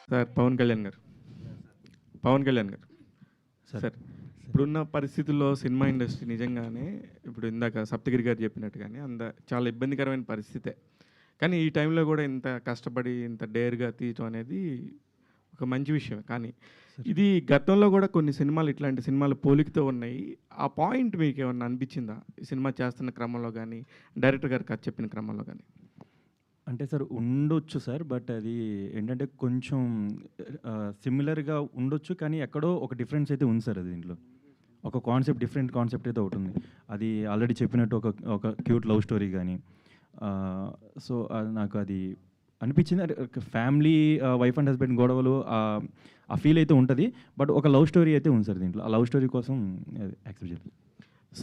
Sir Pawan Kalyan గారు sir ఇప్పుడున్న పరిస్థితుల్లో సినిమా ఇండస్ట్రీ నిజంగానే ఇప్పుడు ఇందాక సప్తగిరి గారు చెప్పినట్టుగానే చాలా ఇబ్బందికరమైన పరిస్థితే. కానీ ఈ టైంలో కూడా ఇంత కష్టపడి ఇంత డేర్గా తీయటం అనేది ఒక మంచి విషయం. కానీ ఇది గతంలో కూడా కొన్ని సినిమాలు ఇట్లాంటి సినిమాలు పోలికతో ఉన్నాయి. ఆ పాయింట్ మీకు ఏమన్నా అనిపించిందా ఈ సినిమా చేస్తున్న క్రమంలో కానీ, డైరెక్టర్ గారు కథ చెప్పిన క్రమంలో కానీ? అంటే సార్ ఉండొచ్చు సార్. బట్ అది ఏంటంటే కొంచెం సిమిలర్గా ఉండొచ్చు, కానీ ఎక్కడో ఒక డిఫరెన్స్ అయితే ఉంది సార్. అది దీంట్లో ఒక కాన్సెప్ట్, డిఫరెంట్ కాన్సెప్ట్ అయితే ఒకటి ఉంది. అది ఆల్రెడీ చెప్పినట్టు ఒక క్యూట్ లవ్ స్టోరీ కానీ. సో నాకు అది అనిపించింది. ఫ్యామిలీ, వైఫ్ అండ్ హస్బెండ్ గొడవలు, ఆ ఫీల్ అయితే ఉంటుంది. బట్ ఒక లవ్ స్టోరీ అయితే ఉంది సార్ దీంట్లో. ఆ లవ్ స్టోరీ కోసం యాక్సెప్ట్ చేయాలి.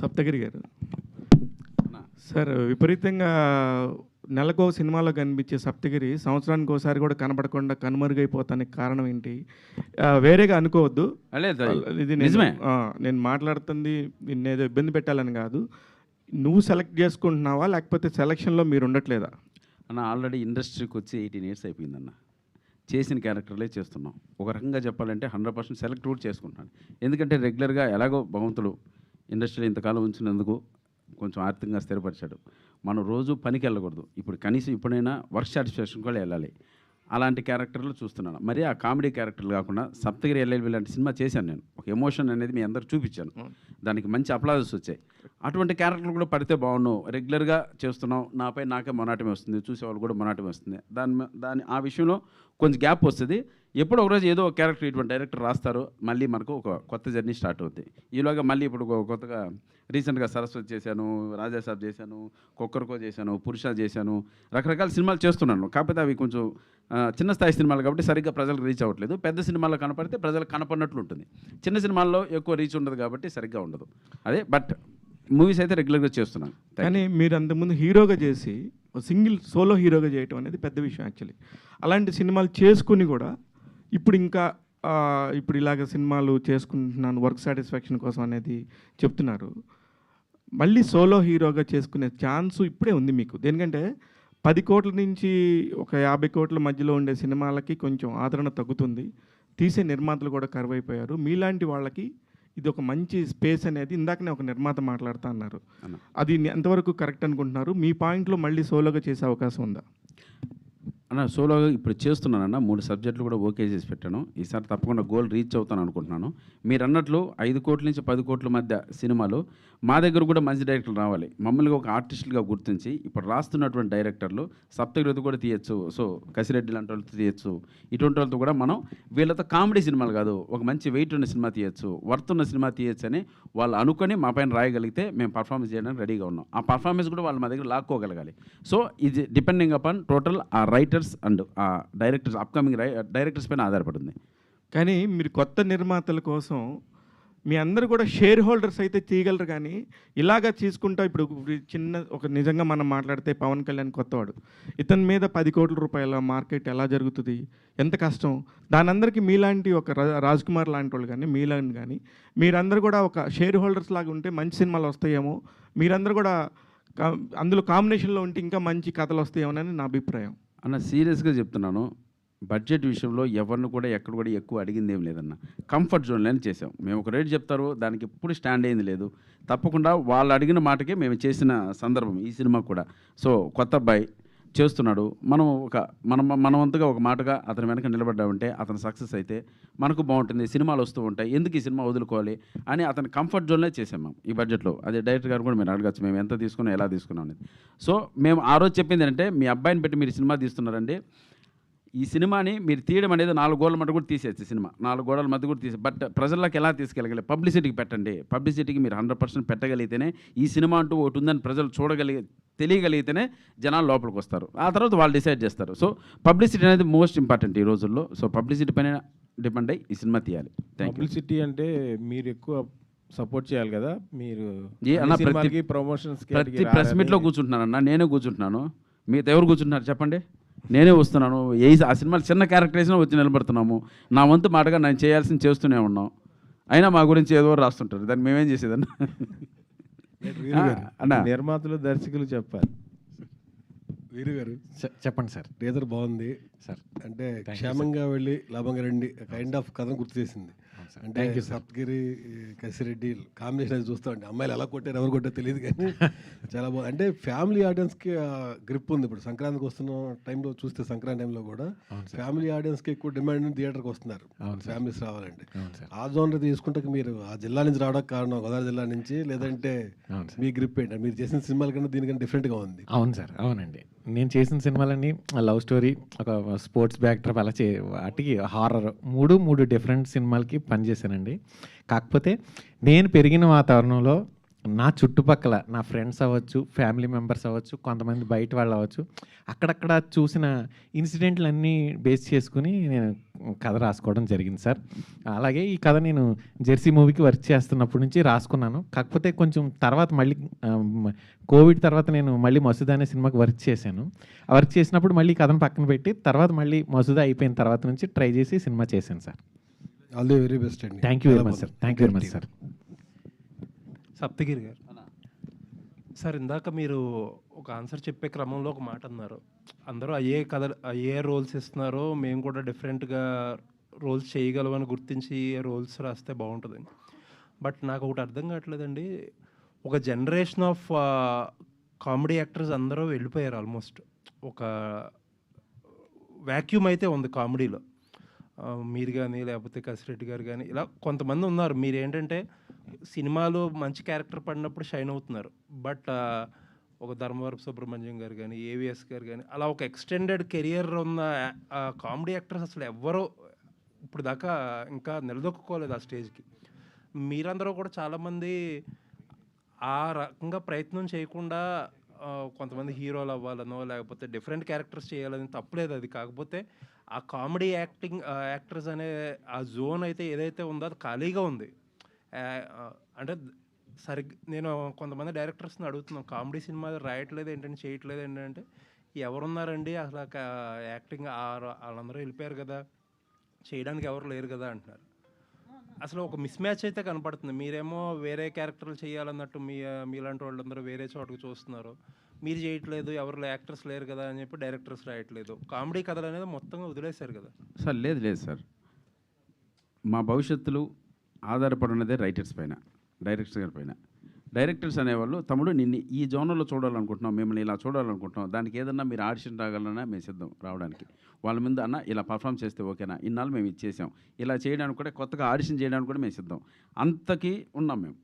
సప్తగిరి గారు సార్, విపరీతంగా నెలకో సినిమాలో కనిపించే సప్తగిరి సంవత్సరానికి ఒకసారి కూడా కనపడకుండా కనుమరుగైపోతానికి కారణం ఏంటి? వేరేగా అనుకోవద్దు, ఇది నిజమే. నేను మాట్లాడుతుంది నిన్నేదో ఇబ్బంది పెట్టాలని కాదు. నువ్వు సెలెక్ట్ చేసుకుంటున్నావా లేకపోతే సెలక్షన్లో మీరు ఉండట్లేదా? అన్న, ఆల్రెడీ ఇండస్ట్రీకి వచ్చి 18 years అయిపోయిందన్న. చేసిన క్యారెక్టర్లే చేస్తున్నాం. ఒక రకంగా చెప్పాలంటే 100% సెలెక్ట్ కూడా చేసుకుంటున్నాను. ఎందుకంటే రెగ్యులర్గా ఎలాగో భగవంతుడు ఇండస్ట్రీలో ఇంతకాలం ఉంచినందుకు కొంచెం ఆర్థికంగా స్థిరపరిచాడు. మనం రోజు పనికి వెళ్ళకూడదు. ఇప్పుడు కనీసం ఇప్పుడైనా వర్క్ సాటిస్ఫాక్షన్ కూడా వెళ్ళాలి. అలాంటి క్యారెక్టర్లు చూస్తున్నాను. మరి ఆ కామెడీ క్యారెక్టర్లు కాకుండా సప్తగిరి ఎల్ఎల్బి లాంటి సినిమా చేశాను నేను. ఒక ఎమోషన్ అనేది మీ అందరికి చూపించాను. దానికి మంచి అప్లాజెస్ వచ్చాయి. అటువంటి క్యారెక్టర్లు కూడా పడితే బాగుండు. రెగ్యులర్గా చేస్తున్నాం, నాకే మొనాటమే వస్తుంది, చూసేవాళ్ళు కూడా మొనాటమే వస్తుంది. ఆ విషయంలో కొంచెం గ్యాప్ వస్తుంది. ఎప్పుడో ఒకరోజు ఏదో ఒక క్యారెక్టర్ ఇటువంటి డైరెక్టర్ రాస్తారు, మళ్ళీ మనకు ఒక కొత్త జర్నీ స్టార్ట్ అవుతుంది. ఈలోగా మళ్ళీ ఇప్పుడు కొత్తగా రీసెంట్గా సరస్వతి చేశాను, రాజాసాబ్ చేశాను, కొక్కర్కో చేశాను, పురుష చేశాను, రకరకాల సినిమాలు చేస్తున్నాను. కాకపోతే అవి కొంచెం చిన్న స్థాయి సినిమాలు కాబట్టి సరిగ్గా ప్రజలకు రీచ్ అవ్వట్లేదు. పెద్ద సినిమాల్లో కనపడితే ప్రజలకు కనపడినట్లు ఉంటుంది. చిన్న సినిమాల్లో ఎక్కువ రీచ్ ఉండదు కాబట్టి సరిగ్గా ఉండదు. అదే బట్ మూవీస్ అయితే రెగ్యులర్గా చేస్తున్నాను. కానీ మీరు అంతకుముందు హీరోగా చేసి సింగిల్ సోలో హీరోగా చేయటం అనేది పెద్ద విషయం యాక్చువల్లీ. అలాంటి సినిమాలు చేసుకుని కూడా ఇప్పుడు ఇలాగ సినిమాలు చేసుకుంటున్నాను వర్క్ సాటిస్ఫాక్షన్ కోసం అనేది చెప్తున్నారు. మళ్ళీ సోలో హీరోగా చేసుకునే ఛాన్స్ ఇప్పుడే ఉంది మీకు. దేనికంటే 10 కోట్ల నుంచి ఒక 50 కోట్ల మధ్యలో ఉండే సినిమాలకి కొంచెం ఆదరణ తగ్గుతుంది. తీసే నిర్మాతలు కూడా కరువైపోయారు. మీలాంటి వాళ్ళకి ఇది ఒక మంచి స్పేస్ అనేది ఇందాకనే ఒక నిర్మాత మాట్లాడుతూ అన్నారు. అది ఎంతవరకు కరెక్ట్ అనుకుంటున్నారు? మీ పాయింట్లో మళ్ళీ సోలోగా చేసే అవకాశం ఉందా? అన్న, సోలోగా ఇప్పుడు చేస్తున్నానన్న. 3 సబ్జెక్టులు కూడా ఓకే చేసి పెట్టాను. ఈసారి తప్పకుండా గోల్ రీచ్ అవుతాను అనుకుంటున్నాను. మీరు అన్నట్లు 5 కోట్ల నుంచి 10 కోట్ల మధ్య సినిమాలు మా దగ్గర కూడా మంచి డైరెక్టర్లు రావాలి. మమ్మల్ని ఒక ఆర్టిస్టులుగా గుర్తించి ఇప్పుడు రాస్తున్నటువంటి డైరెక్టర్లు సప్తగిరితో కూడా తీయచ్చు, సో కసిరెడ్డి లాంటి వాళ్ళతో తీయచ్చు. ఇటువంటి వాళ్ళతో కూడా మనం వీళ్ళతో కామెడీ సినిమాలు కాదు, ఒక మంచి వెయిట్ ఉన్న సినిమా తీయచ్చు, వర్త్ ఉన్న సినిమా తీయచ్చు అని వాళ్ళు అనుకొని మా పైన రాయగలిగితే మేము పర్ఫార్మెన్స్ చేయడానికి రెడీగా ఉన్నాం. ఆ పర్ఫార్మెన్స్ కూడా వాళ్ళు మా దగ్గర లాక్కోగలగాలి. సో ఇది డిపెండింగ్ అపాన్ టోటల్ ఆ రైటర్స్ అండ్ ఆ డైరెక్టర్స్, అప్కమింగ్ డైరెక్టర్స్ పైన ఆధారపడింది. కానీ మీరు కొత్త నిర్మాతల కోసం మీ అందరూ కూడా షేర్ హోల్డర్స్ అయితే తీయగలరు. కానీ ఇలాగా తీసుకుంటా ఇప్పుడు నిజంగా మనం మాట్లాడితే పవన్ కళ్యాణ్ కొత్తవాడు, ఇతని మీద 10 కోట్ల రూపాయల మార్కెట్ ఎలా జరుగుతుంది, ఎంత కష్టం. దాని అందరికీ మీలాంటి ఒక రాజ్ కుమార్ లాంటి వాళ్ళు కానీ మీలాంటి కానీ మీరందరూ కూడా ఒక షేర్ హోల్డర్స్ లాగా ఉంటే మంచి సినిమాలు వస్తాయేమో, మీరందరూ కూడా అందులో కాంబినేషన్లో ఉంటే ఇంకా మంచి కథలు వస్తాయేమోనని నా అభిప్రాయం. అన్న, సీరియస్గా చెప్తున్నాను. బడ్జెట్ విషయంలో ఎవరిని కూడా ఎక్కడ కూడా ఎక్కువ అడిగింది ఏం లేదన్న. కంఫర్ట్ జోన్లోనే చేసాం. మేము ఒక రేట్ చెప్తారు, దానికి ఎప్పుడు స్టాండ్ అయింది లేదు. తప్పకుండా వాళ్ళు అడిగిన మాటకే మేము చేసిన సందర్భం ఈ సినిమా కూడా. సో కొత్త అబ్బాయి చేస్తున్నాడు, మన వంతుగా ఒక మాటగా అతని వెనక నిలబడ్డామంటే అతను సక్సెస్ అయితే మనకు బాగుంటుంది. సినిమాలు వస్తూ ఉంటాయి, ఎందుకు ఈ సినిమా వదులుకోవాలి అని అతని కంఫర్ట్ జోన్లో చేసాం మేము ఈ బడ్జెట్లో. అదే డైరెక్టర్ గారు కూడా మీరు అడగచ్చు మేము ఎంత తీసుకున్నాం, ఎలా తీసుకున్నాం అనేది. సో మేము ఆ రోజు చెప్పింది ఏంటంటే, మీ అబ్బాయిని పెట్టి మీరు సినిమా తీస్తున్నారండి, ఈ సినిమాని మీరు తీయడం అనేది 4 గోడల మధ్య కూడా తీసేయచ్చు. సినిమా 4 గోడల మధ్య కూడా తీసే, బట్ ప్రజల్లోకి ఎలా తీసుకెళ్ళగలి, పబ్లిసిటీకి పెట్టండి. పబ్లిసిటీకి మీరు 100% పెట్టగలిగితేనే ఈ సినిమా అంటూ ఒకటి ఉందని ప్రజలు తెలియగలిగితేనే జనాలు లోపలికి వస్తారు. ఆ తర్వాత వాళ్ళు డిసైడ్ చేస్తారు. సో పబ్లిసిటీ అనేది మోస్ట్ ఇంపార్టెంట్ ఈ రోజుల్లో. సో పబ్లిసిటీ పైన డిపెండ్ అయ్యి ఈ సినిమా తీయాలి. పబ్లిసిటీ అంటే మీరు ఎక్కువ సపోర్ట్ చేయాలి కదా. మీరు ప్రతి ప్రెస్ మీట్లో కూర్చుంటున్నానన్నా, నేనే కూర్చుంటున్నాను. మిగతా ఎవరు కూర్చుంటున్నారు చెప్పండి? నేనే వస్తున్నాను. ఆ సినిమాలు చిన్న క్యారెక్టర్ వేసినా వచ్చి నిలబడుతున్నాము. నా వంతు మాటగా నేను చేయాల్సింది చేస్తూనే ఉన్నాం. అయినా మా గురించి ఏదో రాస్తుంటారు, దాన్ని మేమేం చేసేదన్నా. నిర్మాతలు, దర్శకులు చెప్పాలి. వీరు గారు చెప్పండి సార్. టీజర్ బాగుంది సార్ అంటే Thank you, క్షేమంగా వెళ్ళి లాభంగా రండి కైండ్ ఆఫ్ కథను గుర్తు చేసింది. అవును సార్. అంటే thank you sir. Saptagiri Kasireddy combination అది చూస్తూ ఉంటే అమ్మాయిలు ఎలా కొట్టారు ఎవరు కొట్టారో తెలియదు కానీ చాలా బాగుంది. అంటే ఫ్యామిలీ ఆడియన్స్కి గ్రిప్ ఉంది. ఇప్పుడు సంక్రాంతికి వస్తున్న టైంలో చూస్తే సంక్రాంతి టైంలో కూడా అవును సార్. ఫ్యామిలీ ఆడియన్స్కి ఎక్కువ డిమాండ్ థియేటర్కి వస్తున్నారు అవును సార్. ఫ్యామిలీస్ రావాలంటే. అవును సార్. ఆ జోన్లో తీసుకుంటే మీరు ఆ జిల్లా నుంచి రావడానికి కారణం గోదావరి జిల్లా నుంచి, లేదంటే అవును సార్. మీ గ్రిప్ ఏంటంటే మీరు చేసిన సినిమాల కన్నా దీనికన్నా డిఫరెంట్గా ఉంది. అవును సార్. అవునండి. నేను చేసిన సినిమాలన్నీ లవ్ స్టోరీ, ఒక స్పోర్ట్స్ బ్యాక్డ్రాప్ అలా వాటికి హారర్ మూడు డిఫరెంట్ సినిమాలకి పనిచేశానండి. కాకపోతే నేను పెరిగిన వాతావరణంలో నా చుట్టుపక్కల నా ఫ్రెండ్స్ అవ్వచ్చు, ఫ్యామిలీ మెంబర్స్ అవ్వచ్చు, కొంతమంది బయట వాళ్ళు అవ్వచ్చు, అక్కడక్కడ చూసిన ఇన్సిడెంట్లన్నీ బేస్ చేసుకుని నేను కథ రాసుకోవడం జరిగింది సార్. అలాగే ఈ కథ నేను జెర్సీ మూవీకి వర్క్ చేస్తున్నప్పటి నుంచి రాసుకున్నాను. కాకపోతే కొంచెం తర్వాత మళ్ళీ కోవిడ్ తర్వాత నేను మళ్ళీ మసూదా అనే సినిమాకి వర్క్ చేశాను. ఆ వర్క్ చేసినప్పుడు మళ్ళీ కథను పక్కన పెట్టి తర్వాత మళ్ళీ మసూదా అయిపోయిన తర్వాత నుంచి ట్రై చేసి సినిమా చేశాను sir. All the very best అండి. Thank you very much sir. Thank you very much sir. Saptagiri గారు సార్, ఇందాక మీరు ఒక ఆన్సర్ చెప్పే క్రమంలో ఒక మాట అన్నారు. అందరూ అయ్యే కథ అయ్యే రోల్స్ ఇస్తున్నారో మేము కూడా డిఫరెంట్గా రోల్స్ చేయగలమని గుర్తించి రోల్స్ రాస్తే బాగుంటుందండి. బట్ నాకు ఒకటి అర్థం కావట్లేదండి. ఒక జనరేషన్ ఆఫ్ కామెడీ యాక్టర్స్ అందరూ వెళ్ళిపోయారు. ఆల్మోస్ట్ ఒక వ్యాక్యూమ్ అయితే ఉంది కామెడీలో. మీరు కానీ లేకపోతే కసిరెడ్డి గారు కానీ ఇలా కొంతమంది ఉన్నారు. మీరు ఏంటంటే సినిమాలో మంచి క్యారెక్టర్ పడినప్పుడు షైన్ అవుతున్నారు. బట్ ఒక ధర్మవరపు సుబ్రహ్మణ్యం గారు కానీ, ఏవిఎస్ గారు కానీ అలా ఒక ఎక్స్టెండెడ్ కెరియర్ ఉన్న కామెడీ యాక్టర్స్ అసలు ఎవ్వరూ ఇప్పుడు దాకా ఇంకా నిలదొక్కుకోలేదు ఆ స్టేజ్కి. మీరందరూ కూడా చాలామంది ఆ రకంగా ప్రయత్నం చేయకుండా కొంతమంది హీరోలు అవ్వాలనో లేకపోతే డిఫరెంట్ క్యారెక్టర్స్ చేయాలని తప్పలేదు అది. కాకపోతే ఆ కామెడీ యాక్టర్స్ అనే ఆ జోన్ అయితే ఏదైతే ఉందో అది ఖాళీగా ఉంది. అంటే నేను కొంతమంది డైరెక్టర్స్ని అడుగుతున్నాను, కామెడీ సినిమా రాయట్లేదు ఏంటంటే, చేయట్లేదు ఏంటంటే, ఎవరున్నారండి అసలు యాక్టింగ్ వాళ్ళందరూ వెళ్ళిపోయారు కదా, చేయడానికి ఎవరు లేరు కదా అంటున్నారు. అసలు ఒక మిస్ మ్యాచ్ అయితే కనపడుతుంది. మీరేమో వేరే క్యారెక్టర్లు చేయాలన్నట్టు మీలాంటి వాళ్ళందరూ వేరే చోటకు చూస్తున్నారు. మీరు చేయట్లేదు, ఎవరు యాక్టర్స్ లేరు కదా అని చెప్పి డైరెక్టర్స్ రాయట్లేదు. కామెడీ కథలు అనేది మొత్తంగా వదిలేశారు కదా సార్. లేదు సార్, మా భవిష్యత్తులో ఆధారపడినదే రైటర్స్ పైన, డైరెక్టర్స్ గారి పైన. డైరెక్టర్స్ అనేవాళ్ళు తమ్ముడు నిన్ను ఈ జోనర్లో చూడాలనుకుంటున్నాం, మిమ్మల్ని ఇలా చూడాలనుకుంటున్నాం, దానికి ఏదన్నా మీరు ఆడిషన్ రాగలన్నా మేము సిద్ధం రావడానికి. వాళ్ళ ముందు అన్న ఇలా పర్ఫామ్ చేస్తే ఓకేనా, ఇన్నాళ్ళు మేము ఇచ్చేసాం, ఇలా చేయడానికి కూడా కొత్తగా ఆడిషన్ చేయడానికి కూడా మేము సిద్ధం, అంతకి ఉన్నాం మేము.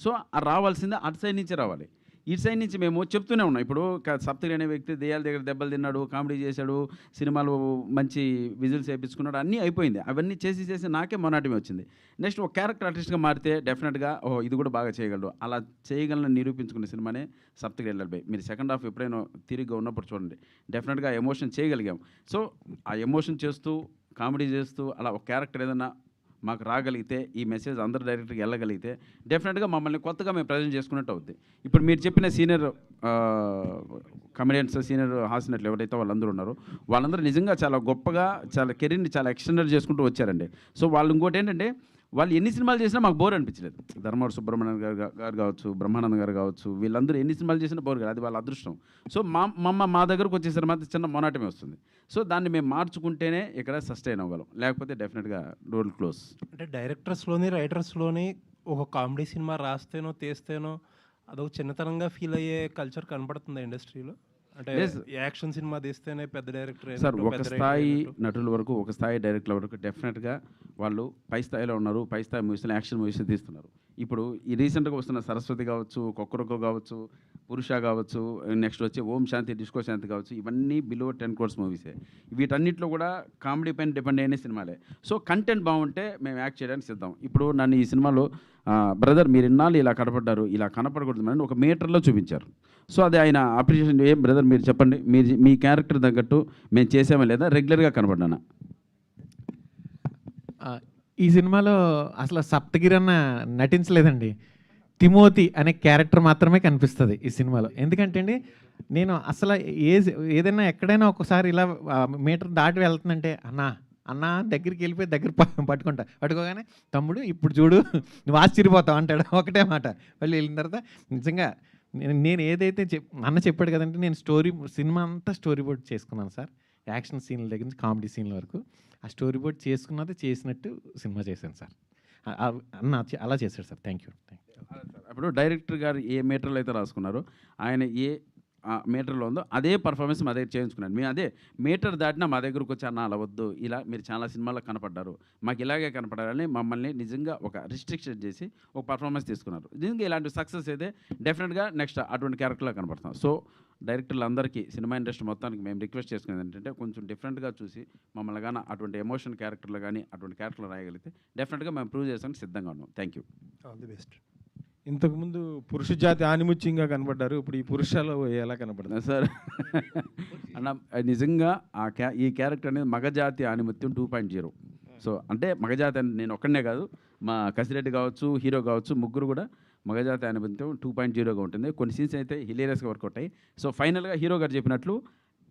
సో రావాల్సిందే అటు సైడ్ నుంచి రావాలి. ఇటు సైడ్ నుంచి మేము చెప్తూనే ఉన్నాం. ఇప్పుడు సప్తగిరి అనే వ్యక్తి దెయ్యాల దగ్గర దెబ్బలు తిన్నాడు, కామెడీ చేశాడు, సినిమాలు మంచి విజువల్స్ వేయించుకున్నాడు, అన్నీ అయిపోయింది. అవన్నీ చేసి నాకే మొనాటమే వచ్చింది. నెక్స్ట్ ఒక క్యారెక్టర్ ఆర్టిస్ట్గా మారితే డెఫినెట్గా ఇది కూడా బాగా చేయగలడు, అలా చేయగలని నిరూపించుకునే సినిమానే సప్తగిరి ఎల్లెల్బై. మీరు సెకండ్ హాఫ్ ఎప్పుడైనా తిరిగిగా ఉన్నప్పుడు చూడండి, డెఫినెట్గా ఎమోషన్ చేయగలిగాం. సో ఆ ఎమోషన్ చేస్తూ కామెడీ చేస్తూ అలా ఒక క్యారెక్టర్ ఏదైనా మాకు రాగలిగితే, ఈ మెసేజ్ అందరు డైరెక్టర్కి వెళ్ళగలిగితే డెఫినెట్గా మమ్మల్ని కొత్తగా మేము ప్రజెంట్ చేసుకున్నట్టు అవుద్ది. ఇప్పుడు మీరు చెప్పిన సీనియర్ కమెడియన్స్, సీనియర్ హాస్యనటులు ఎవరైతే వాళ్ళందరూ ఉన్నారో వాళ్ళందరూ నిజంగా చాలా గొప్పగా చాలా కెరీర్ని చాలా ఎక్స్టెండెడ్ చేసుకుంటూ వచ్చారండి. సో వాళ్ళు ఇంకోటి ఏంటంటే, వాళ్ళు ఎన్ని సినిమాలు చేసినా మాకు బోర్ అనిపించలేదు. ధర్మవరపు సుబ్రహ్మణ్యం గారు కావచ్చు, బ్రహ్మానందం గారు కావచ్చు, వీళ్ళందరూ ఎన్ని సినిమాలు చేసినా బోర్ కాదు, అది వాళ్ళ అదృష్టం. సో మా దగ్గరకు వచ్చేసరికి మాత్రం చిన్న మొనాటమే వస్తుంది. సో దాన్ని మేము మార్చుకుంటేనే ఇక్కడ సస్టైన్ అవ్వగలం, లేకపోతే డెఫినెట్గా డోర్ క్లోజ్. అంటే డైరెక్టర్స్లోని రైటర్స్లోని ఒక కామెడీ సినిమా రాస్తేనో తీస్తేనో అదొక చిన్నతనంగా ఫీల్ అయ్యే కల్చర్ కనపడుతుంది ఇండస్ట్రీలో. అంటే యాక్షన్ సినిమా తీస్తేనే పెద్ద డైరెక్టర్ సార్. ఒక స్థాయి నటుల వరకు, ఒక స్థాయి డైరెక్టర్ల వరకు డెఫినెట్గా వాళ్ళు పై స్థాయిలో ఉన్నారు, పై స్థాయి మూవీస్లో యాక్షన్ మూవీస్ తీస్తున్నారు. ఇప్పుడు ఈ రీసెంట్గా వస్తున్న సరస్వతి కావచ్చు, కొక్కరొక్క కావచ్చు, పురుష కావచ్చు, నెక్స్ట్ వచ్చి ఓం శాంతి డిస్కో శాంతి కావచ్చు, ఇవన్నీ బిలో 10 crores మూవీసే. వీటన్నిటిలో కూడా కామెడీ పైన డిపెండ్ అయిన సినిమాలే. సో కంటెంట్ బాగుంటే మేము యాక్ట్ చేయడానికి సిద్ధం. ఇప్పుడు నన్ను ఈ సినిమాలో బ్రదర్ మీరు ఇన్నాళ్ళు ఇలా కనపడ్డారు, ఇలా కనపడకూడదు అని ఒక మీటర్లో చూపించారు. సో అది ఆయన అప్రిషియేషన్. ఏం బ్రదర్ మీరు చెప్పండి, మీ క్యారెక్టర్ తగ్గట్టు మేము చేసామా లేదా, రెగ్యులర్గా కనపడ్డానా? ఈ సినిమాలో అసలు సప్తగిరి అన్న నటించలేదండి. తిమోతి అనే క్యారెక్టర్ మాత్రమే కనిపిస్తుంది ఈ సినిమాలో. ఎందుకంటే అండి, నేను అసలు ఏదైనా ఎక్కడైనా ఒకసారి ఇలా మీటర్ దాటి వెళ్తుందంటే అన్నా దగ్గరికి వెళ్ళిపోయి దగ్గర పట్టుకోగానే తమ్ముడు ఇప్పుడు చూడు నువ్వు ఆశ్చర్యపోతావు అంటాడు, ఒకటే మాట. మళ్ళీ వెళ్ళిన తర్వాత నిజంగా నేను ఏదైతే అన్న చెప్పాడు కదంటే నేను సినిమా అంతా స్టోరీ బోర్డ్ చేసుకున్నాను సార్. యాక్షన్ సీన్ల దగ్గర నుంచి కామెడీ సీన్ల వరకు ఆ స్టోరీ బోర్డ్ చేసుకున్నది చేసినట్టు సినిమా చేశాను సార్. అన్న అలా చేశాడు సార్. Thank you. అప్పుడు డైరెక్టర్ గారు ఏ మీటర్లో అయితే రాసుకున్నారో ఆయన ఏ మీటర్లో ఉందో అదే పర్ఫార్మెన్స్ మా దగ్గర చేయించుకున్నాను. మేము అదే మీటర్ దాటినా మా దగ్గరకు వచ్చి అన్న అలా వద్దు, ఇలా మీరు చాలా సినిమాల్లో కనపడ్డారు, మాకు ఇలాగే కనపడాలని మమ్మల్ని నిజంగా ఒక రిస్ట్రిక్షన్ చేసి ఒక పర్ఫార్మెన్స్ తీసుకున్నారు. నిజంగా ఇలాంటి సక్సెస్ అయితే డెఫినెట్గా నెక్స్ట్ అటువంటి క్యారెక్టర్లో కనపడతాం. సో డైరెక్టర్లు అందరికీ సినిమా ఇండస్ట్రీ మొత్తానికి మేము రిక్వెస్ట్ చేసుకునేది ఏంటంటే కొంచెం డిఫరెంట్గా చూసి మమ్మల్ని కానీ అటువంటి ఎమోషన్ క్యారెక్టర్లు కానీ అటువంటి క్యారెక్టర్లు రాయగలిగితే డెఫినెట్గా మేము ప్రూవ్ చేసానికి సిద్ధంగా ఉన్నాం. Thank you. All the best. ఇంతకుముందు పురుష జాతి ఆనిముత్యంగా కనపడ్డారు, ఇప్పుడు ఈ పురుషాలు ఎలా కనపడుతుంది సార్? అన్న నిజంగా ఈ క్యారెక్టర్ అనేది మగజాతి ఆనిమత్యం 2.0. సో అంటే మగజాతి అని నేను ఒక్కడనే కాదు, మా కసిరెడ్డి కావచ్చు, హీరో కావచ్చు, ముగ్గురు కూడా మగజాతి ఆనిమత్యం 2.0గా ఉంటుంది. కొన్ని సీన్స్ అయితే హిలేరియస్గా వర్కౌట్ అయ్యి. సో ఫైనల్గా హీరో గారు చెప్పినట్లు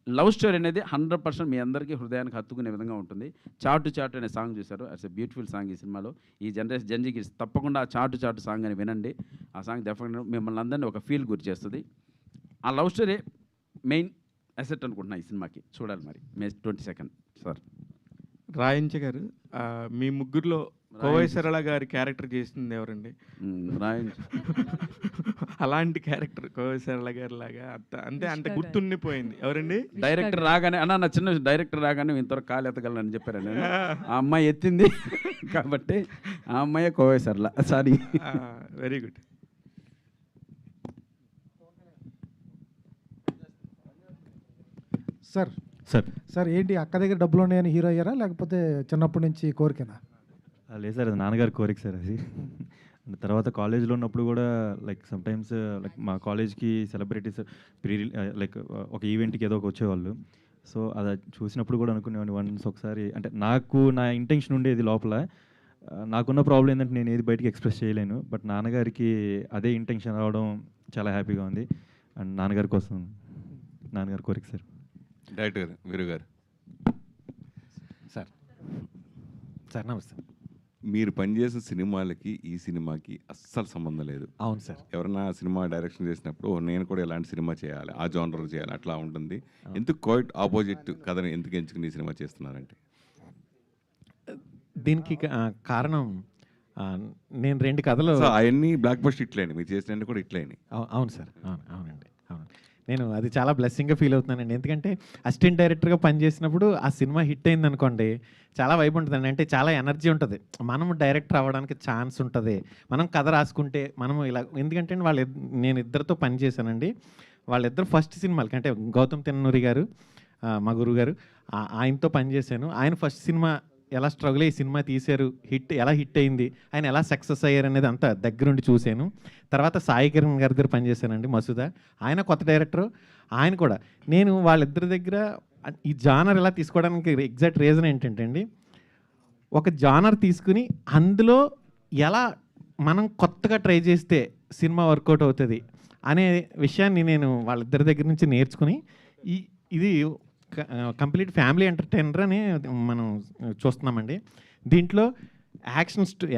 లవ్ స్టోరీ అనేది 100% మీ అందరికీ హృదయానికి హత్తుకునే విధంగా ఉంటుంది. చాటు చాటు అనే సాంగ్ చూశారు, ఇట్స్ ఎ బ్యూటిఫుల్ సాంగ్. ఈ సినిమాలో ఈ జనజీకి తప్పకుండా ఆ చాటు చాటు సాంగ్ అని వినండి. ఆ సాంగ్ డెఫినెట్గా మిమ్మల్ని అందరినీ ఒక ఫీల్ గురి చేస్తుంది. ఆ లవ్ స్టోరీ మెయిన్ అసెట్ అనుకుంటున్నా ఈ సినిమాకి. చూడాలి మరి May 22 సార్. రాయించ గారు, మీ ముగ్గురులో కోవై సరళ గారి క్యారెక్టర్ చేసింది ఎవరండి? అలాంటి క్యారెక్టర్ కోవై సరళ గారి లాగా అంత గుర్తుండిపోయింది ఎవరండి? డైరెక్టర్ రాగానే నా చిన్న డైరెక్టర్ రాగానే ఇంతవరకు కాలు ఎత్తగలను చెప్పారండి. ఆ అమ్మాయి ఎత్తింది కాబట్టి ఆ అమ్మాయి కోవై సరళ. సారీ. Very good. సార్ ఏంటి అక్క దగ్గర డబ్బులు ఉన్నాయని హీరో అయ్యారా, లేకపోతే చిన్నప్పటి నుంచి కోరికేనా? లేదు సార్, అది నాన్నగారి కోరిక సార్ అది. తర్వాత కాలేజ్లో ఉన్నప్పుడు కూడా లైక్ సమ్టైమ్స్ లైక్ మా కాలేజ్కి సెలబ్రిటీస్ లైక్ ఒక ఈవెంట్కి ఏదో ఒక వచ్చేవాళ్ళు. సో అది చూసినప్పుడు కూడా అనుకునేవాడిని వన్స్ ఒకసారి, అంటే నాకు నా ఇంటెన్షన్ ఉండేది లోపల. నాకున్న ప్రాబ్లం ఏంటంటే నేను ఏది బయటికి ఎక్స్ప్రెస్ చేయలేను. బట్ నాన్నగారికి అదే ఇంటెన్షన్ రావడం చాలా హ్యాపీగా ఉంది. అండ్ నాన్నగారి కోసం, నాన్నగారి కోరిక సార్. డైరెక్టర్ గారు, వీరు గారు సార్ నమస్తే. మీరు పనిచేసిన సినిమాలకి ఈ సినిమాకి అస్సలు సంబంధం లేదు. అవును సార్. ఎవరైనా సినిమా డైరెక్షన్ చేసినప్పుడు నేను కూడా ఇలాంటి సినిమా చేయాలి, ఆ జోనర్ చేయాలి, అట్లా ఉంటుంది. ఎందుకు క్వైట్ ఆపోజిట్ కథని ఎందుకు ఎంచుకుని ఈ సినిమా చేస్తున్నారంటే? దీనికి కారణం నేను 2 కథలు అవన్నీ బ్లాక్ బస్టర్ ఇట్లేండి, మీరు చేసినట్టు కూడా ఇట్లేండి. అవును సార్, అవునండి. నేను అది చాలా బ్లెస్సింగ్గా ఫీల్ అవుతున్నానండి. ఎందుకంటే అసిస్టెంట్ డైరెక్టర్గా పనిచేసినప్పుడు ఆ సినిమా హిట్ అయింది అనుకోండి, చాలా వైబ్ ఉంటుందండి. అంటే చాలా ఎనర్జీ ఉంటుంది. మనం డైరెక్టర్ అవ్వడానికి ఛాన్స్ ఉంటుంది. మనం కథ రాసుకుంటే మనం ఇలా, ఎందుకంటే నేను ఇద్దరితో పని చేశానండి. వాళ్ళిద్దరు ఫస్ట్ సినిమాలకి, అంటే గౌతమ్ తిన్నూరి గారు మా గురువు గారు, ఆయనతో పనిచేశాను. ఆయన ఫస్ట్ సినిమా ఎలా స్ట్రగుల్ అయ్యి సినిమా తీశారు, ఎలా హిట్ అయింది, ఆయన ఎలా సక్సెస్ అయ్యారు అనేది అంతా దగ్గరుండి చూశాను. తర్వాత సాయి కిరణ్ గారి దగ్గర పనిచేశానండి, మసూదా. ఆయన కొత్త డైరెక్టర్. ఆయన కూడా నేను వాళ్ళిద్దరి దగ్గర ఈ జానర్ ఎలా తీసుకోవడానికి ఎగ్జాక్ట్ రీజన్ ఏంటంటే అండి, ఒక జానర్ తీసుకుని అందులో ఎలా మనం కొత్తగా ట్రై చేస్తే సినిమా వర్కౌట్ అవుతుంది అనే విషయాన్ని నేను వాళ్ళిద్దరి దగ్గర నుంచి నేర్చుకుని ఇది కంప్లీట్ ఫ్యామిలీ ఎంటర్టైనర్ అని మనం చూస్తున్నామండి. దీంట్లో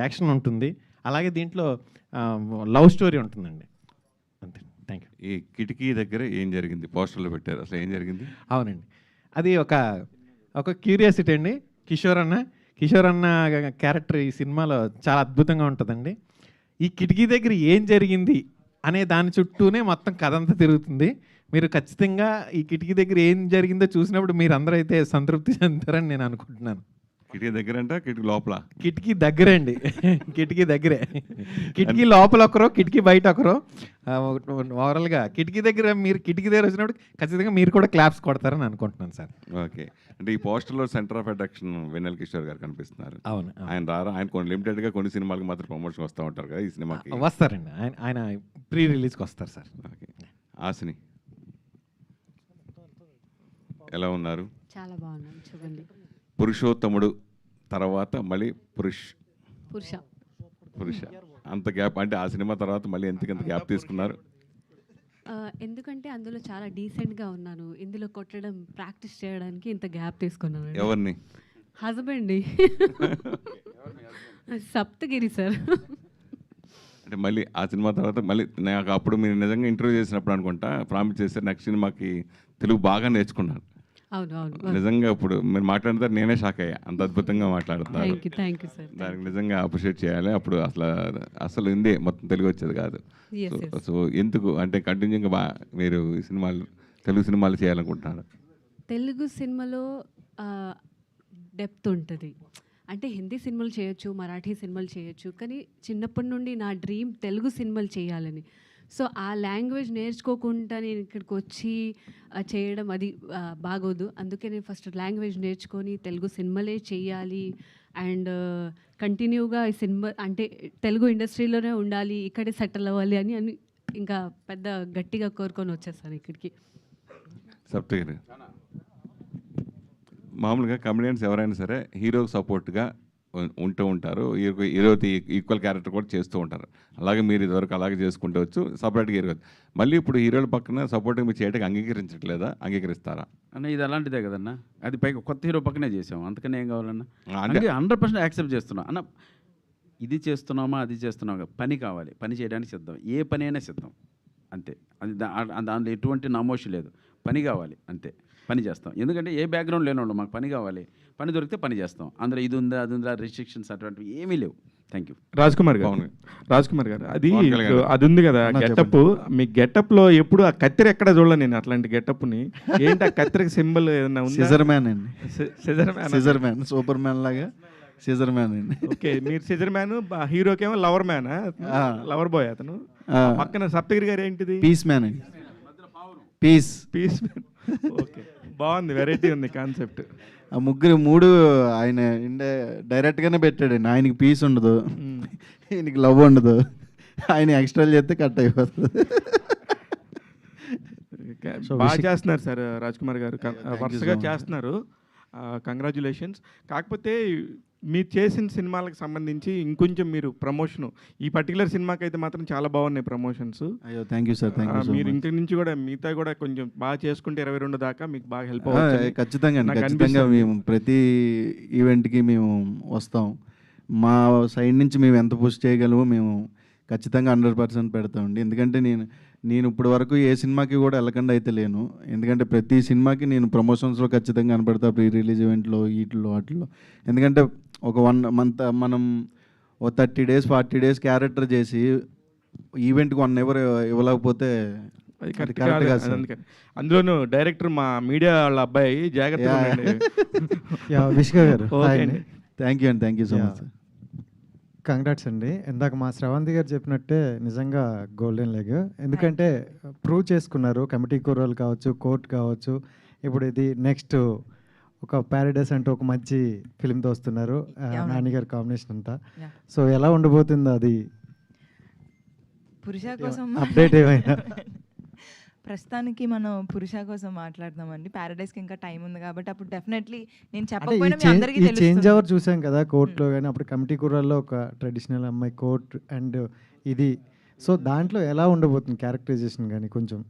యాక్షన్ ఉంటుంది, అలాగే దీంట్లో లవ్ స్టోరీ ఉంటుందండి. అంతే. Thank you. ఈ కిటికీ దగ్గర ఏం జరిగింది? పోస్టర్లో పెట్టారు, అసలు ఏం జరిగింది? అవునండి, అది ఒక క్యూరియాసిటీ అండి. కిషోర్ అన్న క్యారెక్టర్ ఈ సినిమాలో చాలా అద్భుతంగా ఉంటుందండి. ఈ కిటికీ దగ్గర ఏం జరిగింది అనే దాని చుట్టూనే మొత్తం కథ అంతా తిరుగుతుంది. మీరు ఖచ్చితంగా ఈ కిటికీ దగ్గర ఏం జరిగిందో చూసినప్పుడు మీరు అందరూ అయితే సంతృప్తి చెందుతారని నేను అనుకుంటున్నాను. కిటికీ దగ్గర అంటే కిటికీ లోపల? కిటికీ దగ్గరే అండి, కిటికీ దగ్గరే. కిటికీ లోపల ఒకరో, కిటికీ బయట ఒకరో. ఓవరాల్గా కిటికీ దగ్గర వచ్చినప్పుడు ఖచ్చితంగా మీరు కూడా క్లాప్స్ కొడతారని అనుకుంటున్నాను సార్. ఓకే. అంటే ఈ పోస్టర్లో సెంటర్ ఆఫ్ అట్రాక్షన్ వెన్నెల కిషోర్ గారు కనిపిస్తున్నారు. అవును. ఆయన ఆయన కొన్ని లిమిటెడ్గా కొన్ని సినిమాలకు మాత్రం ప్రమోషన్ వస్తూ ఉంటారు కదా, ఈ సినిమాకి వస్తారండి. ఆయన ప్రీ రిలీజ్కి వస్తారు సార్. ఓకే. ఆశని ఎలా ఉన్నారు? చాలా బాగున్నాను. చూడండి, పురుషోత్తముడు తర్వాత మళ్ళీ పురుష అంత గ్యాప్, అంటే ఆ సినిమా తర్వాత మళ్ళీ ఎందుకంత గ్యాప్ తీసుకున్నారు? ఎందుకంటే అందులో చాలా డీసెంట్గా ఉన్నాను. ఇందులో కొట్టడం ప్రాక్టీస్ చేయడానికి ఇంత గ్యాప్ తీసుకున్నాను. ఎవరిని? Husband Saptagiri sir. అంటే మళ్ళీ ఆ సినిమా తర్వాత మళ్ళీ నాకు అప్పుడు మీరు నిజంగా ఇంటర్వ్యూ చేసినప్పుడు అనుకుంటా ప్రామిస్ చేశారు నెక్స్ట్ సినిమాకి తెలుగు బాగా నేర్చుకున్నాను. అవును అవును. నిజంగా ఇప్పుడు మీరు మాట్లాడితే నేనే షాక్ అయ్యా, అంత అద్భుతంగా మాట్లాడుతున్నారు. Thank you sir. దానికి నిజంగా అప్రిషియేట్ చేయాలి. అప్పుడు అసలు హిందీ మొత్తం తెలుగు వచ్చేది కాదు. సో ఎందుకు అంటే కంటిన్యూగా మీరు ఈ సినిమాలు తెలుగు సినిమాలు చేయాలనుకుంటున్నారు? తెలుగు సినిమాలో డెప్త్ ఉంటుంది. అంటే హిందీ సినిమాలు చేయొచ్చు, మరాఠీ సినిమాలు చేయొచ్చు, కానీ చిన్నప్పటి నుండి నా డ్రీమ్ తెలుగు సినిమాలు చేయాలని. సో ఆ లాంగ్వేజ్ నేర్చుకోకుండా నేను ఇక్కడికి వచ్చి చేయడం అది బాగోదు. అందుకే నేను ఫస్ట్ లాంగ్వేజ్ నేర్చుకొని తెలుగు సినిమాలే చేయాలి అండ్ కంటిన్యూగా ఈ సినిమా అంటే తెలుగు ఇండస్ట్రీలోనే ఉండాలి, ఇక్కడే సెటిల్ అవ్వాలి అని ఇంకా పెద్ద గట్టిగా కోరుకొని వచ్చేసాను ఇక్కడికి. సప్తగిరి, మామూలుగా కమెడియన్స్ ఎవరైనా సరే హీరోకి సపోర్ట్గా ఉంటూ ఉంటారు, హీరోకి ఈక్వల్ క్యారెక్టర్ కూడా చేస్తూ ఉంటారు. అలాగే మీరు ఇదివరకు అలాగే చేసుకుంటూ వచ్చు, సపరేట్గా హీరో. మళ్ళీ ఇప్పుడు హీరోల పక్కన సపోర్ట్గా మీరు చేయడానికి అంగీకరించట్లేదా? అంగీకరిస్తారా అన్న? ఇది అలాంటిదే కదన్నా, అది పైగా కొత్త హీరో పక్కనే చేసాం, అందుకనే ఏం కావాలన్నా? అంటే 100% యాక్సెప్ట్ చేస్తున్నా అన్న. ఇది చేస్తున్నామా అది చేస్తున్నామా, పని కావాలి, పని చేయడానికి సిద్ధం, ఏ పని అయినా సిద్ధం అంతే. అది దాంట్లో ఎటువంటి నామోషి లేదు, పని కావాలి అంతే, పని చేస్తాం. ఎందుకంటే ఏ బ్యాక్గ్రౌండ్ లేనివాళ్ళు మాకు పని కావాలి, పని దొరికితే పని చేస్తాం. అందులో ఇది ఉందా అది ఉందా రిస్ట్రిక్షన్స్ అటువంటివి ఏమీ లేవు. Thank you. రాజ్ కుమార్ గారు అది ఉంది కదా గెటప్, మీ గెటప్లో ఎప్పుడు ఆ కత్తెర ఎక్కడ చూడలే నేను అట్లాంటి గెటప్ని. ఏంటి ఆ కత్తెరకి సింబల్ ఏదన్నా ఉంది? సిజర్ మ్యాన్ అండి. సిజర్ మ్యాన్, సూపర్ మ్యాన్ లాగా సిజర్ మ్యాన్ అండి. ఓకే, మీరు సిజర్ మ్యాన్, హీరోకేమో లవర్ మ్యానా, లవర్ బాయ్ అతను. పక్కన సప్తగిరి గారు ఏంటిది? పీస్ మ్యాన్ అండి. Peace man. ఓకే, బాగుంది, వెరైటీ ఉంది కాన్సెప్ట్. ఆ మూడు ఆయన డైరెక్ట్గానే పెట్టాడండి. ఆయనకి పీస్ ఉండదు, ఈయనకి లవ్ ఉండదు, ఆయన ఎక్స్ట్రా చేస్తే కట్ అయిపోతుంది. బాగా చేస్తున్నారు సార్ రాజ్ కుమార్ గారు, వరుసగా చేస్తున్నారు, కంగ్రాచులేషన్స్. కాకపోతే మీరు చేసిన సినిమాలకు సంబంధించి ఇంకొంచెం మీరు ప్రమోషన్, ఈ పర్టికులర్ సినిమాకి అయితే మాత్రం చాలా బాగున్నాయి ప్రమోషన్స్. అయ్యో thank you sir, thank you. మీరు ఇంటి నుంచి కూడా మిగతా కూడా కొంచెం బాగా చేసుకుంటే 22 దాకా మీకు బాగా హెల్ప్ అవుతుంది. ఖచ్చితంగా మేము ప్రతి ఈవెంట్కి మేము వస్తాం. మా సైడ్ నుంచి మేము ఎంత పుష్ చేయగలమో మేము ఖచ్చితంగా 100% పెడతామండి. ఎందుకంటే నేను ఇప్పటి వరకు ఏ సినిమాకి కూడా వెళ్ళకుండా అయితే లేను. ఎందుకంటే ప్రతి సినిమాకి నేను ప్రమోషన్స్లో ఖచ్చితంగా కనపడతా, ప్రీ రిలీజ్ ఈవెంట్లో, వీటిలో వాటిలో. ఎందుకంటే ఒక 1 month మనం 30 days 40 days క్యారెక్టర్ చేసి ఈవెంట్కి 1 hour ఇవ్వలేకపోతే అందులోనూ డైరెక్టర్ మా మీడియా వాళ్ళ అబ్బాయి జాగ్రత్తగా థ్యాంక్ యూ అండి, thank you so much. Congrats అండి. ఇందాక మా శ్రవంతి గారు చెప్పినట్టే నిజంగా గోల్డెన్ లెగ్. ఎందుకంటే ప్రూవ్ చేసుకున్నారు, కమిటీ కూరలు కావచ్చు, కోర్ట్ కావచ్చు, ఇప్పుడు ఇది నెక్స్ట్ ఒక ప్యారడైస్ అంటూ ఒక మంచి ఫిల్మ్తో వస్తున్నారు, నాని గారి కాంబినేషన్ అంతా. సో ఎలా ఉండబోతుందో అది పురుష కోసం అప్డేట్ ఏమైనా? ప్రస్తుతానికి మనం పురుష కోసం మాట్లాడదామండి. ప్యారడైస్కి ఇంకా టైం ఉంది కాబట్టి అప్పుడు డెఫినెట్లీ నేను చెప్పకపోయినా మీ అందరికీ తెలుస్తుంది. చేంజ్ ఓవర్ చూసాం కదా కోర్టులో, కానీ అప్పుడు కమిటీ కూరల్లో ఒక ట్రెడిషనల్ అమ్మాయి కోర్ట్ అండ్ ఇది. సో దాంట్లో ఎలా ఉండబోతుంది క్యారెక్టరైజేషన్ కానీ కొంచెం?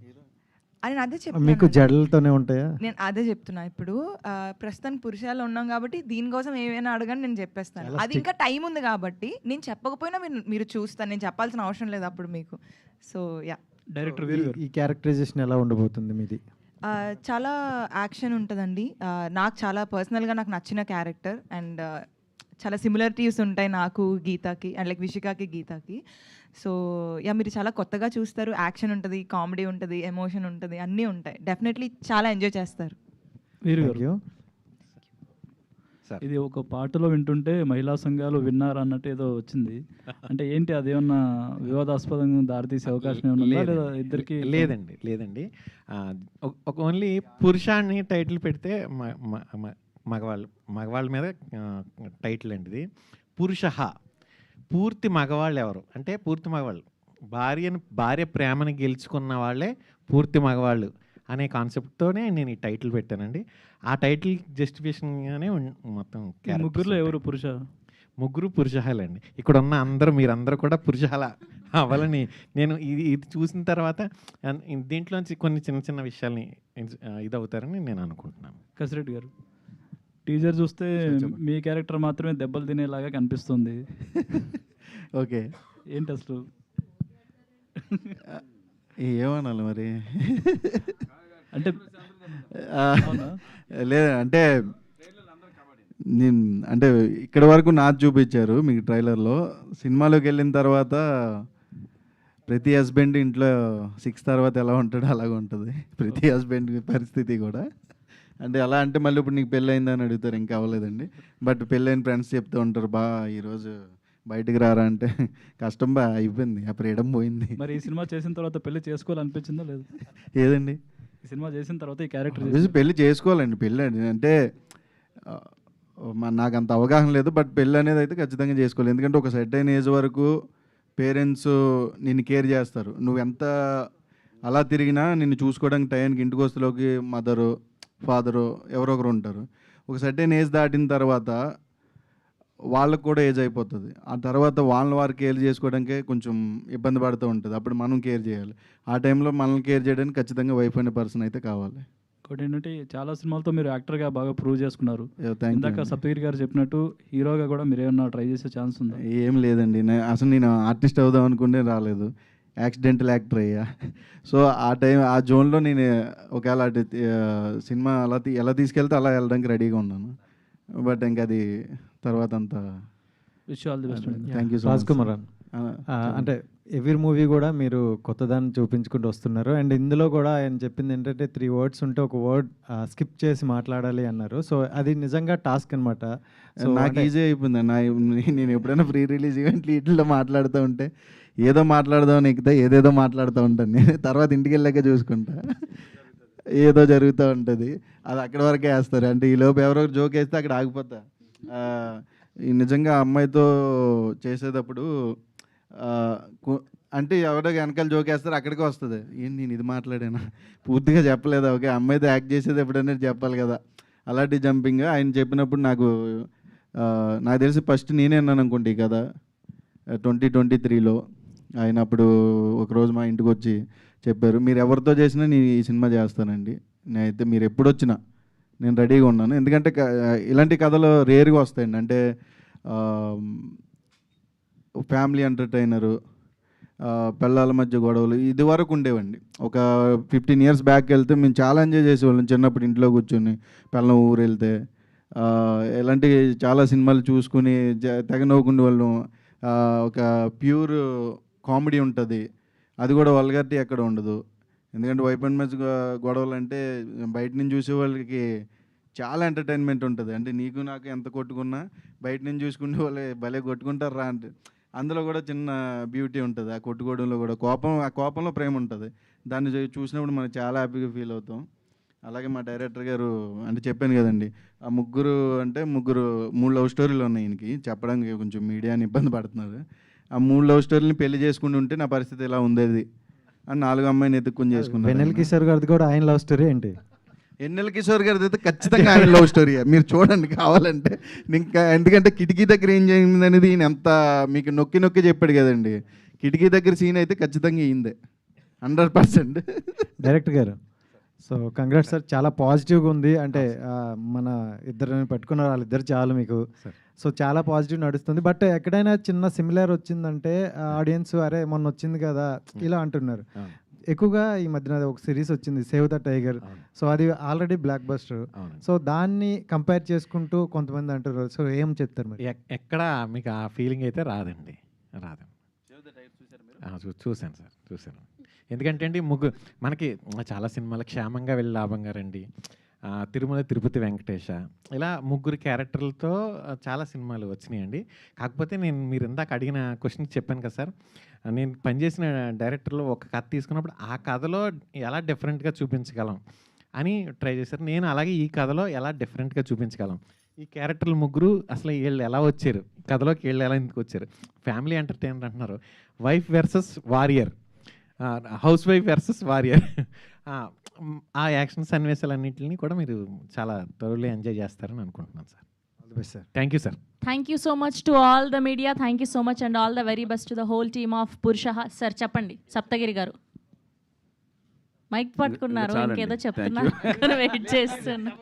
అని అదే చెప్తాను, మీకు జడలతోనే ఉంటాయా? నేను అదే చెప్తున్నా. ఇప్పుడు ప్రస్తుతానికి పురుషాలు ఉన్నాం కాబట్టి దీనికోసం ఏమైనా అడగని నేను చెప్పేస్తాను. అది ఇంకా టైం ఉంది కాబట్టి నేను చెప్పకపోయినా మీరు చూస్తాను, నేను చెప్పాల్సిన అవసరం లేదు అప్పుడు మీకు. సో యా, డైరెక్టర్ ఈ క్యారెక్టరైజేషన్ ఎలా ఉండబోతుంది మీది? చాలా యాక్షన్ ఉంటుందండి. నాకు చాలా పర్సనల్గా నాకు నచ్చిన క్యారెక్టర్ అండ్ చాలా సిమిలారిటీస్ ఉంటాయి నాకు గీతాకి అండ్ లైక్ విషికాకి గీతాకి. సో యా, మీరు చాలా కొత్తగా చూస్తారు. యాక్షన్ ఉంటుంది, కామెడీ ఉంటుంది, ఎమోషన్ ఉంటుంది, అన్నీ ఉంటాయి. డెఫినెట్లీ చాలా ఎంజాయ్ చేస్తారు. ఇది ఒక పాటలో వింటుంటే మహిళా సంఘాలు విన్నారు అన్నట్టు ఏదో వచ్చింది. అంటే ఏంటి అదేమన్నా వివాదాస్పదంగా దారితీసే అవకాశం ఏమన్నా లేదా ఇద్దరికి? లేదండి. ఒక ఓన్లీ పురుషాన్ని టైటిల్ పెడితే మగవాళ్ళ మీద టైటిల్ అండి ఇది. పురుషః పూర్తి మగవాళ్ళు ఎవరు అంటే పూర్తి మగవాళ్ళు, భార్య ప్రేమని గెలుచుకున్న వాళ్ళే పూర్తి మగవాళ్ళు అనే కాన్సెప్ట్తోనే నేను ఈ టైటిల్ పెట్టానండి. ఆ టైటిల్ జస్టిఫికేషన్గానే మొత్తం. ముగ్గురులో ఎవరు పురుష? ముగ్గురు పురుషాలండి. ఇక్కడ ఉన్న మీరందరూ కూడా పురుషాల అవ్వాలని నేను ఇది చూసిన తర్వాత దీంట్లోంచి కొన్ని చిన్న విషయాల్ని ఇది అవుతారని నేను అనుకుంటున్నాను. కసిరెడ్డి గారు, టీజర్ చూస్తే మీ క్యారెక్టర్ మాత్రమే దెబ్బలు తినేలాగా కనిపిస్తుంది. ఓకే, ఏంటి అసలు ఏమనాలి మరి అంటే లేదు అంటే నేను అంటే ఇక్కడ వరకు నాది చూపించారు మీకు ట్రైలర్లో. సినిమాలోకి వెళ్ళిన తర్వాత ప్రతి హస్బెండ్ ఇంట్లో 6 తర్వాత ఎలా ఉంటాడో అలాగే ఉంటుంది ప్రతి హస్బెండ్ పరిస్థితి కూడా. అంటే ఎలా అంటే మళ్ళీ ఇప్పుడు నీకు పెళ్ళి అయిందని అడుగుతారు, ఇంకా అవ్వలేదండి. బట్ పెళ్ళైన ఫ్రెండ్స్ చెప్తూ ఉంటారు, ఈరోజు బయటికి రారా అంటే కష్టం అయిపోయింది, ఆ ఫ్రీడమ్ పోయింది. మరి ఈ సినిమా చేసిన తర్వాత పెళ్లి చేసుకోవాలనిపించిందా లేదు? ఏదండి? ఈ సినిమా చేసిన తర్వాత ఈ క్యారెక్టర్ పెళ్లి చేసుకోవాలండి. పెళ్ళి అంటే నాకు అంత అవగాహన లేదు, బట్ పెళ్ళి అనేది అయితే ఖచ్చితంగా చేసుకోవాలి. ఎందుకంటే ఒక సర్టైన్ ఏజ్ వరకు పేరెంట్స్ నిన్ను కేర్ చేస్తారు. నువ్వు ఎంత అలా తిరిగినా నిన్ను చూసుకోవడానికి టైంకి ఇంటికి వస్తులోకి మదరు ఫాదరు ఎవరో ఒకరు ఉంటారు. ఒక సర్టైన్ ఏజ్ దాటిన తర్వాత వాళ్ళకు కూడా ఏజ్ అయిపోతుంది. ఆ తర్వాత వాళ్ళని వారు కేర్ చేసుకోవడానికే కొంచెం ఇబ్బంది పడుతూ ఉంటుంది. అప్పుడు మనం కేర్ చేయాలి. ఆ టైంలో మనల్ని కేర్ చేయడానికి ఖచ్చితంగా వైఫ్ అనే పర్సన్ అయితే కావాలి. ఇంకోటి ఏంటంటే చాలా సినిమాలతో మీరు యాక్టర్గా బాగా ప్రూవ్ చేసుకున్నారు. థ్యాంక్ ఇందాక సప్తగిరి గారు చెప్పినట్టు హీరోగా కూడా మీరు ఏమన్నా ట్రై చేసే ఛాన్స్ ఉందా? ఏం లేదండి, అసలు నేను ఆర్టిస్ట్ అవుదాం అనుకుంటే రాలేదు, యాక్సిడెంటల్ యాక్టర్ అయ్యా. సో ఆ జోన్లో నేను ఒకవేళ సినిమా ఎలా తీసుకెళ్తే అలా వెళ్ళడానికి రెడీగా ఉన్నాను. బట్ ఇంకా అది తర్వాత అంతా. Wish all the best. Thank you so Raj Kumar అంటే ఎవ్రీ మూవీ కూడా మీరు కొత్తదాన్ని చూపించుకుంటూ వస్తున్నారు. అండ్ ఇందులో కూడా ఆయన చెప్పింది ఏంటంటే 3 words ఉంటే ఒక వర్డ్ స్కిప్ చేసి మాట్లాడాలి అన్నారు. సో అది నిజంగా టాస్క్ అనమాట. సో నాకు ఈజీ అయిపోయింది. నేను ఎప్పుడైనా ప్రీ రిలీజ్ ఈవెంట్లు వీటిల్లో మాట్లాడుతూ ఉంటే ఏదో మాట్లాడదామని ఎక్కితే ఏదేదో మాట్లాడుతూ ఉంటాను. నేను తర్వాత ఇంటికి వెళ్ళాక చూసుకుంటా, ఏదో జరుగుతూ ఉంటుంది. అది అక్కడి వరకే వేస్తారు. అంటే ఈ లోపు ఎవరో జోక్ వేస్తే అక్కడ ఆగిపోతా. నిజంగా అమ్మాయితో చేసేటప్పుడు అంటే ఎవరో వెనకాల జోకేస్తారు, అక్కడికే వస్తుంది. ఏంటి నేను ఇది మాట్లాడానా, పూర్తిగా చెప్పలేదు. ఓకే, అమ్మాయితో యాక్ట్ చేసేది ఎప్పుడైనా చెప్పాలి కదా. అలాంటి జంపింగ్ ఆయన చెప్పినప్పుడు నాకు తెలిసి ఫస్ట్ నేనే అన్నాను అనుకోండి ఈ కథ 2023లో. ఆయన అప్పుడు ఒకరోజు మా ఇంటికి వచ్చి చెప్పారు, మీరు ఎవరితో చేసినా నేను ఈ సినిమా చేస్తానండి, నేనైతే మీరు ఎప్పుడు వచ్చినా నేను రెడీగా ఉన్నాను. ఎందుకంటే ఇలాంటి కథలు రేర్గా వస్తాయండి. అంటే ఫ్యామిలీ ఎంటర్టైనరు, పిల్లల మధ్య గొడవలు ఇది వరకు ఉండేవండి. ఒక 15 years బ్యాక్ వెళ్తే మేము చాలా ఎంజాయ్ చేసేవాళ్ళం చిన్నప్పుడు. ఇంట్లో కూర్చొని పిల్లల ఊరు వెళ్తే ఇలాంటి చాలా సినిమాలు చూసుకుని తెగ నవ్వుకునే వాళ్ళం. ఒక ప్యూర్ కామెడీ ఉంటుంది, అది కూడా వల్గారిటీ ఎక్కడ ఉండదు. ఎందుకంటే వైఫ్ అండ్ మధ్య గొడవలు అంటే బయట నుంచి చూసే వాళ్ళకి చాలా ఎంటర్టైన్మెంట్ ఉంటుంది. అంటే నీకు నాకు ఎంత కొట్టుకున్నా బయట నుంచి చూసుకునే వాళ్ళు భలే కొట్టుకుంటారు రా అంటే, అందులో కూడా చిన్న బ్యూటీ ఉంటుంది. ఆ కొట్టుకోవడంలో కూడా ఆ కోపంలో ప్రేమ ఉంటుంది. దాన్ని చూసినప్పుడు మనం చాలా హ్యాపీగా ఫీల్ అవుతాం. అలాగే మా డైరెక్టర్ గారు అంటే చెప్పాను కదండి, ఆ ముగ్గురు 3 లవ్ స్టోరీలు ఉన్నాయి ఈయనకి. చెప్పడానికి కొంచెం మీడియాని ఇబ్బంది పడుతున్నారు. ఆ 3 లవ్ స్టోరీని పెళ్లి చేసుకుంటూ ఉంటే నా పరిస్థితి ఇలా ఉండేది అని 4వ అమ్మాయిని ఎత్తుక్కుని చేసుకున్నాను. వెన్నెల కిషోర్ గారిది కూడా ఆయన లవ్ స్టోరీ ఏంటి? వెన్నెల కిషోర్ గారిది అయితే ఖచ్చితంగా ఆయన లవ్ స్టోరీ. మీరు చూడండి కావాలంటే. ఇంకా ఎందుకంటే కిటికీ దగ్గర ఏం జరిగింది అనేది ఈయన ఎంత మీకు నొక్కి చెప్పాడు కదండి. కిటికీ దగ్గర సీన్ అయితే ఖచ్చితంగా ఈయందే 100%. డైరెక్టర్ గారు, సో కంగ్రాట్స్ సార్, చాలా పాజిటివ్గా ఉంది. అంటే మన ఇద్దరిని పెట్టుకున్నారు, వాళ్ళిద్దరు చాలు మీకు. సో చాలా పాజిటివ్ నడుస్తుంది. బట్ ఎక్కడైనా చిన్న సిమిలర్ వచ్చిందంటే ఆడియన్స్ అరే మొన్న వచ్చింది కదా ఇలా అంటున్నారు. ఎక్కువగా ఈ మధ్యన ఒక సిరీస్ వచ్చింది సేవ్ ద టైగర్. సో అది ఆల్రెడీ బ్లాక్ బస్టర్. సో దాన్ని కంపేర్ చేసుకుంటూ కొంతమంది అంటారు. సో ఏం చెప్తారు మరి? ఎక్కడ మీకు ఆ ఫీలింగ్ అయితే రాదండి, రాదు. చూశాను సార్, చూశాను. ఎందుకంటే అండి మనకి చాలా సినిమాలు క్షేమంగా వెళ్ళి లాభంగా రండి, తిరుమల తిరుపతి వెంకటేశ, ఇలా 3 క్యారెక్టర్లతో చాలా సినిమాలు వచ్చినాయండి. కాకపోతే మీరు ఇందాక అడిగిన క్వశ్చన్ చెప్పాను కదా సార్, నేను పనిచేసిన డైరెక్టర్లో ఒక కథ తీసుకున్నప్పుడు ఆ కథలో ఎలా డిఫరెంట్గా చూపించగలం అని ట్రై చేశారు. నేను అలాగే ఈ కథలో ఎలా డిఫరెంట్గా చూపించగలం. ఈ క్యారెక్టర్లు 3 అసలు వీళ్ళు ఎలా వచ్చారు, కథలోకి వీళ్ళు ఎలా ఎందుకు వచ్చారు, ఫ్యామిలీ ఎంటర్టైనర్ అంటున్నారు, wife versus warrior, house wife versus warrior, ఆ యాక్షన్ సన్నివేశాలన్నింటినీ కూడా మీరు చాలా త్వరలో ఎంజాయ్ చేస్తారని అనుకుంటున్నాను sir. Thank you sir. Thank you so much to all the media. Thank you so much and all the very best to the whole team of Purusha. Sir చెప్పండి, సప్తగిరి గారు మైక్ పట్టుకున్నారు, ఇంకేదో చెప్తున్నారు, వెయిట్ చేస్తున్నా.